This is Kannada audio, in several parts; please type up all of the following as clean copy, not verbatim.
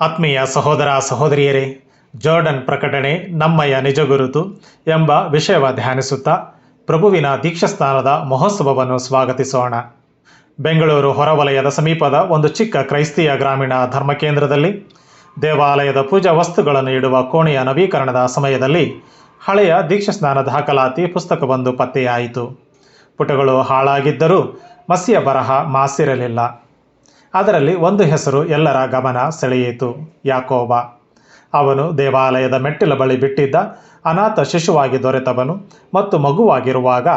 ಆತ್ಮೀಯ ಸಹೋದರ ಸಹೋದರಿಯರೇ, ಜೋರ್ಡನ್ ಪ್ರಕಟಣೆ ನಮ್ಮಯ ನಿಜ ಗುರುತು ಎಂಬ ವಿಷಯವ ಧ್ಯಾನಿಸುತ್ತಾ ಪ್ರಭುವಿನ ದೀಕ್ಷಾಸ್ನಾನದ ಮಹೋತ್ಸವವನ್ನು ಸ್ವಾಗತಿಸೋಣ. ಬೆಂಗಳೂರು ಹೊರವಲಯದ ಸಮೀಪದ ಒಂದು ಚಿಕ್ಕ ಕ್ರೈಸ್ತೀಯ ಗ್ರಾಮೀಣ ಧರ್ಮಕೇಂದ್ರದಲ್ಲಿ ದೇವಾಲಯದ ಪೂಜಾ ವಸ್ತುಗಳನ್ನು ಇಡುವ ಕೋಣೆಯ ನವೀಕರಣದ ಸಮಯದಲ್ಲಿ ಹಳೆಯ ದೀಕ್ಷಾಸ್ನಾನ ದಾಖಲಾತಿ ಪುಸ್ತಕವೊಂದು ಪತ್ತೆಯಾಯಿತು. ಪುಟಗಳು ಹಾಳಾಗಿದ್ದರೂ ಮಸಿಯ ಬರಹ ಮಾಸಿರಲಿಲ್ಲ. ಅದರಲ್ಲಿ ಒಂದು ಹೆಸರು ಎಲ್ಲರ ಗಮನ ಸೆಳೆಯಿತು: ಯಾಕೋಬ. ಅವನು ದೇವಾಲಯದ ಮೆಟ್ಟಿಲ ಬಳಿ ಬಿಟ್ಟಿದ್ದ ಅನಾಥ ಶಿಶುವಾಗಿ ದೊರೆತವನು ಮತ್ತು ಮಗುವಾಗಿರುವಾಗ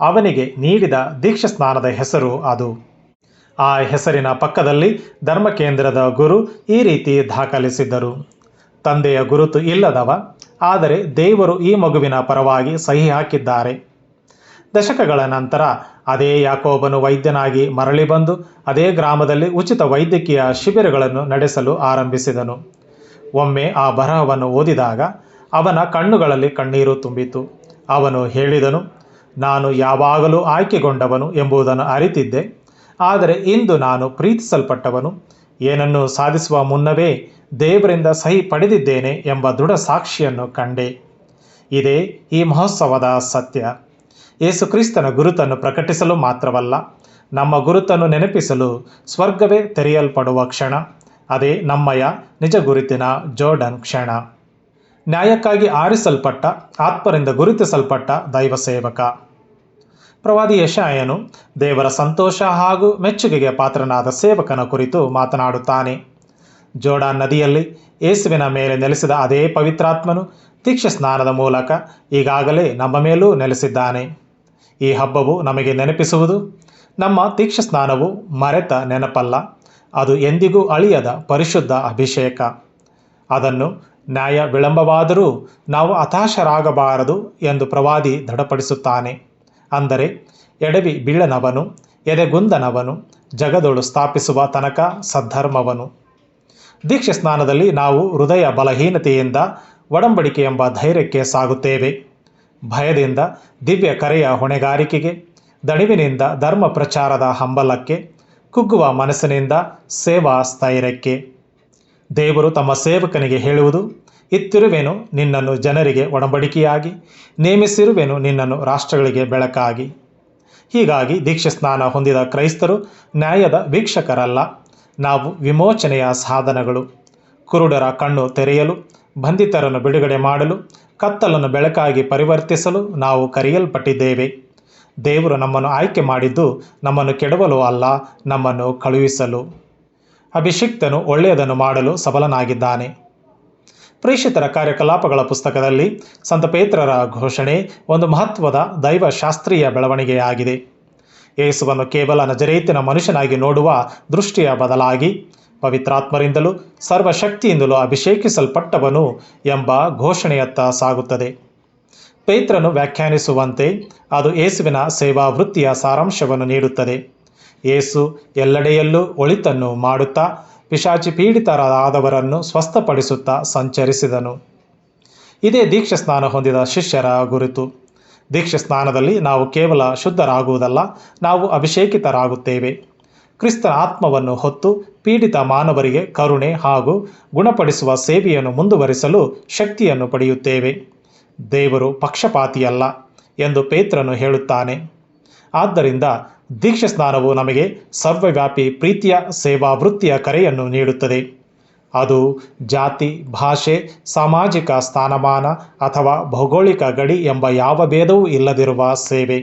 ಅವನಿಗೆ ನೀಡಿದ ದೀಕ್ಷಾಸ್ನಾನದ ಹೆಸರು ಅದು. ಆ ಹೆಸರಿನ ಪಕ್ಕದಲ್ಲಿ ಧರ್ಮಕೇಂದ್ರದ ಗುರು ಈ ರೀತಿ ದಾಖಲಿಸಿದ್ದರು: ತಂದೆಯ ಗುರುತು ಇಲ್ಲದವ, ಆದರೆ ದೇವರು ಈ ಮಗುವಿನ ಪರವಾಗಿ ಸಹಿ ಹಾಕಿದ್ದಾರೆ. ದಶಕಗಳ ನಂತರ ಅದೇ ಯಾಕೋಬನು ವೈದ್ಯನಾಗಿ ಮರಳಿ ಬಂದು ಅದೇ ಗ್ರಾಮದಲ್ಲಿ ಉಚಿತ ವೈದ್ಯಕೀಯ ಶಿಬಿರಗಳನ್ನು ನಡೆಸಲು ಆರಂಭಿಸಿದನು. ಒಮ್ಮೆ ಆ ಬರಹವನ್ನು ಓದಿದಾಗ ಅವನ ಕಣ್ಣುಗಳಲ್ಲಿ ಕಣ್ಣೀರು ತುಂಬಿತು. ಅವನು ಹೇಳಿದನು: ನಾನು ಯಾವಾಗಲೂ ಆಯ್ಕೆಗೊಂಡವನು ಎಂಬುದನ್ನು ಅರಿತಿದ್ದೆ, ಆದರೆ ಇಂದು ನಾನು ಪ್ರೀತಿಸಲ್ಪಟ್ಟವನು, ಏನನ್ನು ಸಾಧಿಸುವ ಮುನ್ನವೇ ದೇವರಿಂದ ಸಹಿ ಪಡೆದಿದ್ದೇನೆ ಎಂಬ ದೃಢ ಸಾಕ್ಷಿಯನ್ನು ಕಂಡೆ. ಇದೇ ಈ ಮಹೋತ್ಸವದ ಸತ್ಯ. ಯೇಸು ಕ್ರಿಸ್ತನ ಗುರುತನ್ನು ಪ್ರಕಟಿಸಲು ಮಾತ್ರವಲ್ಲ, ನಮ್ಮ ಗುರುತನ್ನು ನೆನಪಿಸಲು ಸ್ವರ್ಗವೇ ತೆರೆಯಲ್ಪಡುವ ಕ್ಷಣ. ಅದೇ ನಮ್ಮಯ ನಿಜ ಗುರುತಿನ ಜೋರ್ಡನ್ ಕ್ಷಣ. ನ್ಯಾಯಕ್ಕಾಗಿ ಆರಿಸಲ್ಪಟ್ಟ, ಆತ್ಮರಿಂದ ಗುರುತಿಸಲ್ಪಟ್ಟ ದೈವ ಸೇವಕ. ಪ್ರವಾದಿ ಯೆಶಾಯನು ದೇವರ ಸಂತೋಷ ಹಾಗೂ ಮೆಚ್ಚುಗೆಗೆ ಪಾತ್ರನಾದ ಸೇವಕನ ಕುರಿತು ಮಾತನಾಡುತ್ತಾನೆ. ಜೋರ್ಡಾನ್ ನದಿಯಲ್ಲಿ ಯೇಸುವಿನ ಮೇಲೆ ನೆಲೆಸಿದ ಅದೇ ಪವಿತ್ರಾತ್ಮನು ದೀಕ್ಷಾಸ್ನಾನದ ಮೂಲಕ ಈಗಾಗಲೇ ನಮ್ಮ ಮೇಲೂ ನೆಲೆಸಿದ್ದಾನೆ. ಈ ಹಬ್ಬವು ನಮಗೆ ನೆನಪಿಸುವುದು: ನಮ್ಮ ದೀಕ್ಷಾಸ್ನಾನವು ಮರೆತ ನೆನಪಲ್ಲ, ಅದು ಎಂದಿಗೂ ಅಳಿಯದ ಪರಿಶುದ್ಧ ಅಭಿಷೇಕ. ಅದನ್ನು ನ್ಯಾಯ ವಿಳಂಬವಾದರೂ ನಾವು ಹತಾಶರಾಗಬಾರದು ಎಂದು ಪ್ರವಾದಿ ದೃಢಪಡಿಸುತ್ತಾನೆ. ಅಂದರೆ ಎಡವಿ ಬೀಳನವನು, ಎದೆಗುಂದನವನು, ಜಗದೊಳು ಸ್ಥಾಪಿಸುವ ತನಕ ಸದ್ಧರ್ಮವನು. ದೀಕ್ಷಾಸ್ನಾನದಲ್ಲಿ ನಾವು ಹೃದಯ ಬಲಹೀನತೆಯಿಂದ ಒಡಂಬಡಿಕೆ ಎಂಬ ಧೈರ್ಯಕ್ಕೆ ಸಾಗುತ್ತೇವೆ, ಭಯದಿಂದ ದಿವ್ಯ ಕರೆಯ ಹೊಣೆಗಾರಿಕೆಗೆ, ದಣಿವಿನಿಂದ ಧರ್ಮ ಪ್ರಚಾರದ ಹಂಬಲಕ್ಕೆ, ಕುಗ್ಗುವ ಮನಸ್ಸಿನಿಂದ ಸೇವಾ ಸ್ಥೈರ್ಯಕ್ಕೆ. ದೇವರು ತಮ್ಮ ಸೇವಕನಿಗೆ ಹೇಳುವುದು: ಇತ್ತಿರುವೆನು ನಿನ್ನನ್ನು ಜನರಿಗೆ ಒಡಂಬಡಿಕೆಯಾಗಿ, ನೇಮಿಸಿರುವೆನು ನಿನ್ನನ್ನು ರಾಷ್ಟ್ರಗಳಿಗೆ ಬೆಳಕಾಗಿ. ಹೀಗಾಗಿ ದೀಕ್ಷಾಸ್ನಾನ ಹೊಂದಿದ ಕ್ರೈಸ್ತರು ನ್ಯಾಯದ ವೀಕ್ಷಕರಲ್ಲ, ನಾವು ವಿಮೋಚನೆಯ ಸಾಧನಗಳು. ಕುರುಡರ ಕಣ್ಣು ತೆರೆಯಲು, ಬಂಧಿತರನ್ನು ಬಿಡುಗಡೆ ಮಾಡಲು, ಕತ್ತಲನ್ನು ಬೆಳಕಾಗಿ ಪರಿವರ್ತಿಸಲು ನಾವು ಕರೆಯಲ್ಪಟ್ಟಿದ್ದೇವೆ. ದೇವರು ನಮ್ಮನ್ನು ಆಯ್ಕೆ ಮಾಡಿದ್ದು ನಮ್ಮನ್ನು ಕೆಡವಲು ಅಲ್ಲ, ನಮ್ಮನ್ನು ಕಳುಹಿಸಲು. ಅಭಿಷಿಕ್ತನು ಒಳ್ಳೆಯದನ್ನು ಮಾಡಲು ಸಬಲನಾಗಿದ್ದಾನೆ. ಪ್ರೇಷಿತರ ಕಾರ್ಯಕಲಾಪಗಳ ಪುಸ್ತಕದಲ್ಲಿ ಸಂತ ಪೇತ್ರರ ಘೋಷಣೆ ಒಂದು ಮಹತ್ವದ ದೈವಶಾಸ್ತ್ರೀಯ ಬೆಳವಣಿಗೆಯಾಗಿದೆ. ಯೇಸುವನ್ನು ಕೇವಲ ನಜರೇತಿನ ಮನುಷ್ಯನಾಗಿ ನೋಡುವ ದೃಷ್ಟಿಯ ಬದಲಾಗಿ ಪವಿತ್ರಾತ್ಮರಿಂದಲೂ ಸರ್ವಶಕ್ತಿಯಿಂದಲೂ ಅಭಿಷೇಕಿಸಲ್ಪಟ್ಟವನು ಎಂಬ ಘೋಷಣೆಯತ್ತ ಸಾಗುತ್ತದೆ. ಪೇತ್ರನು ವ್ಯಾಖ್ಯಾನಿಸುವಂತೆ ಅದು ಯೇಸುವಿನ ಸೇವಾ ವೃತ್ತಿಯ ಸಾರಾಂಶವನ್ನು ನೀಡುತ್ತದೆ. ಯೇಸು ಎಲ್ಲೆಡೆಯಲ್ಲೂ ಒಳಿತನ್ನು ಮಾಡುತ್ತಾ ಪಿಶಾಚಿ ಪೀಡಿತರಾದವರನ್ನು ಸ್ವಸ್ಥಪಡಿಸುತ್ತಾ ಸಂಚರಿಸಿದನು. ಇದೇ ದೀಕ್ಷಾಸ್ನಾನ ಹೊಂದಿದ ಶಿಷ್ಯರ ಗುರುತು. ದೀಕ್ಷಾಸ್ನಾನದಲ್ಲಿ ನಾವು ಕೇವಲ ಶುದ್ಧರಾಗುವುದಲ್ಲ, ನಾವು ಅಭಿಷೇಕಿತರಾಗುತ್ತೇವೆ. ಕ್ರಿಸ್ತನ ಆತ್ಮವನ್ನು ಹೊತ್ತು ಪೀಡಿತ ಮಾನವರಿಗೆ ಕರುಣೆ ಹಾಗೂ ಗುಣಪಡಿಸುವ ಸೇವೆಯನ್ನು ಮುಂದುವರಿಸಲು ಶಕ್ತಿಯನ್ನು ಪಡೆಯುತ್ತೇವೆ. ದೇವರು ಪಕ್ಷಪಾತಿಯಲ್ಲ ಎಂದು ಪೇತ್ರನು ಹೇಳುತ್ತಾನೆ. ಆದ್ದರಿಂದ ದೀಕ್ಷಾಸ್ನಾನವು ನಮಗೆ ಸರ್ವವ್ಯಾಪಿ ಪ್ರೀತಿಯ ಸೇವಾ ವೃತ್ತಿಯ ಕರೆಯನ್ನು ನೀಡುತ್ತದೆ. ಅದು ಜಾತಿ, ಭಾಷೆ, ಸಾಮಾಜಿಕ ಸ್ಥಾನಮಾನ ಅಥವಾ ಭೌಗೋಳಿಕ ಗಡಿ ಎಂಬ ಯಾವ ಭೇದವೂ ಇಲ್ಲದಿರುವ ಸೇವೆ.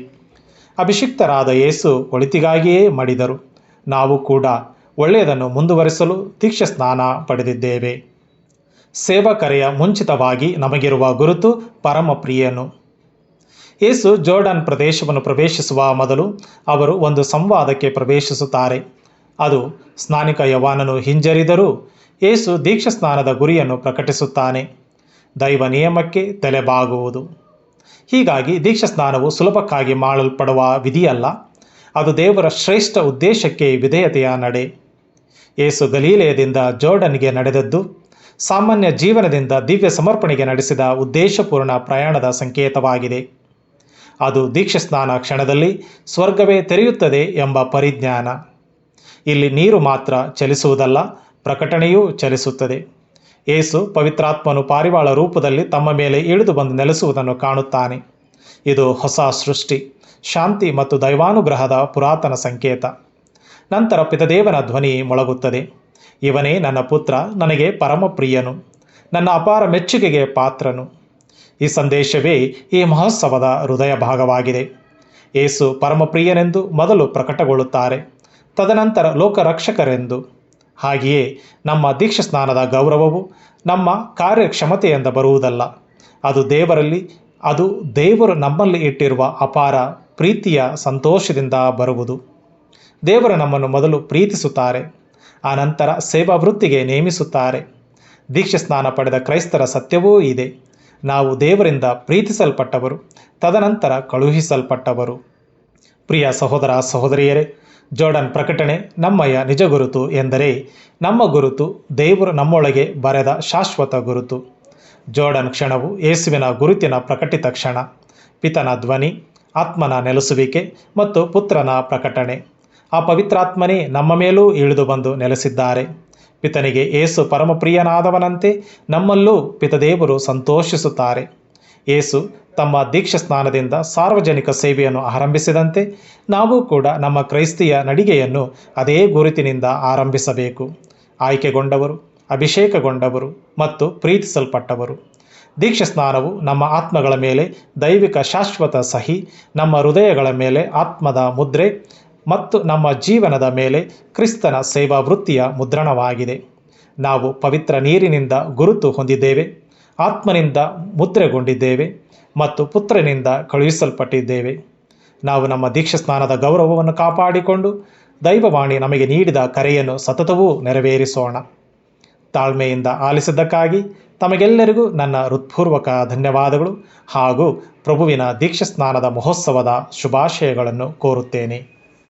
ಅಭಿಷಿಕ್ತರಾದ ಯೇಸು ಒಳಿತಿಗಾಗಿಯೇ ಮಡಿದರು. ನಾವು ಕೂಡ ಒಳ್ಳೆಯದನ್ನು ಮುಂದುವರಿಸಲು ದೀಕ್ಷಾಸ್ನಾನ ಪಡೆದಿದ್ದೇವೆ. ಸೇವಕರೆಯ ಮುಂಚಿತವಾಗಿ ನಮಗಿರುವ ಗುರುತು ಪರಮಪ್ರಿಯನು. ಯೇಸು ಜೋರ್ಡಾನ್ ಪ್ರದೇಶವನ್ನು ಪ್ರವೇಶಿಸುವ ಮೊದಲು ಅವರು ಒಂದು ಸಂವಾದಕ್ಕೆ ಪ್ರವೇಶಿಸುತ್ತಾರೆ. ಅದು ಸ್ನಾನಿಕ ಯವಾನನು ಹಿಂಜರಿದರೂ ಯೇಸು ದೀಕ್ಷಾಸ್ನಾನದ ಗುರಿಯನ್ನು ಪ್ರಕಟಿಸುತ್ತಾನೆ: ದೈವ ನಿಯಮಕ್ಕೆ ತಲೆಬಾಗುವುದು. ಹೀಗಾಗಿ ದೀಕ್ಷಾಸ್ನಾನವು ಸುಲಭಕ್ಕಾಗಿ ಮಾಡಲ್ಪಡುವ ವಿಧಿಯಲ್ಲ, ಅದು ದೇವರ ಶ್ರೇಷ್ಠ ಉದ್ದೇಶಕ್ಕೆ ವಿಧೇಯತೆಯ ನಡೆ. ಯೇಸು ಗಲೀಲೆಯದಿಂದ ಜೋರ್ಡನ್ಗೆ ನಡೆದದ್ದು ಸಾಮಾನ್ಯ ಜೀವನದಿಂದ ದಿವ್ಯ ಸಮರ್ಪಣೆಗೆ ನಡೆಸಿದ ಉದ್ದೇಶಪೂರ್ಣ ಪ್ರಯಾಣದ ಸಂಕೇತವಾಗಿದೆ. ಅದು ದೀಕ್ಷಾಸ್ನಾನ ಕ್ಷಣದಲ್ಲಿ ಸ್ವರ್ಗವೇ ತೆರೆಯುತ್ತದೆ ಎಂಬ ಪರಿಜ್ಞಾನ. ಇಲ್ಲಿ ನೀರು ಮಾತ್ರ ಚಲಿಸುವುದಲ್ಲ, ಪ್ರಕಟಣೆಯೂ ಚಲಿಸುತ್ತದೆ. ಯೇಸು ಪವಿತ್ರಾತ್ಮನು ಪಾರಿವಾಳ ರೂಪದಲ್ಲಿ ತಮ್ಮ ಮೇಲೆ ಇಳಿದು ಬಂದು ನೆಲೆಸುವುದನ್ನು ಕಾಣುತ್ತಾನೆ. ಇದು ಹೊಸ ಸೃಷ್ಟಿ, ಶಾಂತಿ ಮತ್ತು ದೈವಾನುಗ್ರಹದ ಪುರಾತನ ಸಂಕೇತ. ನಂತರ ಪಿತದೇವನ ಧ್ವನಿ ಮೊಳಗುತ್ತದೆ, ಇವನೇ ನನ್ನ ಪುತ್ರ, ನನಗೆ ಪರಮಪ್ರಿಯನು, ನನ್ನ ಅಪಾರ ಮೆಚ್ಚುಗೆಗೆ ಪಾತ್ರನು. ಈ ಸಂದೇಶವೇ ಈ ಮಹೋತ್ಸವದ ಹೃದಯ ಭಾಗವಾಗಿದೆ. ಯೇಸು ಪರಮಪ್ರಿಯನೆಂದು ಮೊದಲು ಪ್ರಕಟಗೊಳ್ಳುತ್ತಾರೆ, ತದನಂತರ ಲೋಕರಕ್ಷಕರೆಂದು. ಹಾಗೆಯೇ ನಮ್ಮ ದೀಕ್ಷಾಸ್ನಾನದ ಗೌರವವು ನಮ್ಮ ಕಾರ್ಯಕ್ಷಮತೆಯಿಂದ ಬರುವುದಲ್ಲ, ಅದು ದೇವರು ನಮ್ಮಲ್ಲಿ ಇಟ್ಟಿರುವ ಅಪಾರ ಪ್ರೀತಿಯ ಸಂತೋಷದಿಂದ ಬರುವುದು. ದೇವರು ನಮ್ಮನ್ನು ಮೊದಲು ಪ್ರೀತಿಸುತ್ತಾರೆ, ಆನಂತರ ಸೇವಾ ವೃತ್ತಿಗೆ ನೇಮಿಸುತ್ತಾರೆ. ದೀಕ್ಷಾಸ್ನಾನ ಪಡೆದ ಕ್ರೈಸ್ತರ ಸತ್ಯವೂ ಇದೆ. ನಾವು ದೇವರಿಂದ ಪ್ರೀತಿಸಲ್ಪಟ್ಟವರು, ತದನಂತರ ಕಳುಹಿಸಲ್ಪಟ್ಟವರು. ಪ್ರಿಯ ಸಹೋದರ ಸಹೋದರಿಯರೇ, ಜೋರ್ಡನ್ ಪ್ರಕಟಣೆ ನಮ್ಮಯ ನಿಜ ಗುರುತು ಎಂದರೆ ನಮ್ಮ ಗುರುತು ದೇವರು ನಮ್ಮೊಳಗೆ ಬರೆದ ಶಾಶ್ವತ ಗುರುತು. ಜೋರ್ಡನ್ ಕ್ಷಣವು ಯೇಸುವಿನ ಗುರುತಿನ ಪ್ರಕಟಿತ ಕ್ಷಣ, ಪಿತನ ಧ್ವನಿ, ಆತ್ಮನ ನೆಲೆಸುವಿಕೆ ಮತ್ತು ಪುತ್ರನ ಪ್ರಕಟಣೆ. ಆ ಪವಿತ್ರಾತ್ಮನೇ ನಮ್ಮ ಮೇಲೂ ಇಳಿದು ಬಂದು ನೆಲೆಸಿದ್ದಾರೆ. ಪಿತನಿಗೆ ಯೇಸು ಪರಮಪ್ರಿಯನಾದವನಂತೆ ನಮ್ಮಲ್ಲೂ ಪಿತದೇವರು ಸಂತೋಷಿಸುತ್ತಾರೆ. ಯೇಸು ತಮ್ಮ ದೀಕ್ಷಾಸ್ನಾನದಿಂದ ಸಾರ್ವಜನಿಕ ಸೇವೆಯನ್ನು ಆರಂಭಿಸಿದಂತೆ ನಾವು ಕೂಡ ನಮ್ಮ ಕ್ರೈಸ್ತಿಯ ನಡಿಗೆಯನ್ನು ಅದೇ ಗುರುತಿನಿಂದ ಆರಂಭಿಸಬೇಕು. ಆಯ್ಕೆಗೊಂಡವರು, ಅಭಿಷೇಕಗೊಂಡವರು ಮತ್ತು ಪ್ರೀತಿಸಲ್ಪಟ್ಟವರು. ದೀಕ್ಷಾಸ್ನಾನವು ನಮ್ಮ ಆತ್ಮಗಳ ಮೇಲೆ ದೈವಿಕ ಶಾಶ್ವತ ಸಹಿ, ನಮ್ಮ ಹೃದಯಗಳ ಮೇಲೆ ಆತ್ಮದ ಮುದ್ರೆ ಮತ್ತು ನಮ್ಮ ಜೀವನದ ಮೇಲೆ ಕ್ರಿಸ್ತನ ಸೇವಾ ವೃತ್ತಿಯ ಮುದ್ರಣವಾಗಿದೆ. ನಾವು ಪವಿತ್ರ ನೀರಿನಿಂದ ಗುರುತು ಹೊಂದಿದ್ದೇವೆ, ಆತ್ಮನಿಂದ ಮುದ್ರೆಗೊಂಡಿದ್ದೇವೆ ಮತ್ತು ಪುತ್ರನಿಂದ ಕಳುಹಿಸಲ್ಪಟ್ಟಿದ್ದೇವೆ. ನಾವು ನಮ್ಮ ದೀಕ್ಷಾಸ್ನಾನದ ಗೌರವವನ್ನು ಕಾಪಾಡಿಕೊಂಡು ದೈವವಾಣಿ ನಮಗೆ ನೀಡಿದ ಕರೆಯನ್ನು ಸತತವೂ ನೆರವೇರಿಸೋಣ. ತಾಳ್ಮೆಯಿಂದ ಆಲಿಸಿದ್ದಕ್ಕಾಗಿ ತಮಗೆಲ್ಲರಿಗೂ ನನ್ನ ಹೃತ್ಪೂರ್ವಕ ಧನ್ಯವಾದಗಳು ಹಾಗೂ ಪ್ರಭುವಿನ ದೀಕ್ಷಾಸ್ನಾನದ ಮಹೋತ್ಸವದ ಶುಭಾಶಯಗಳನ್ನು ಕೋರುತ್ತೇನೆ.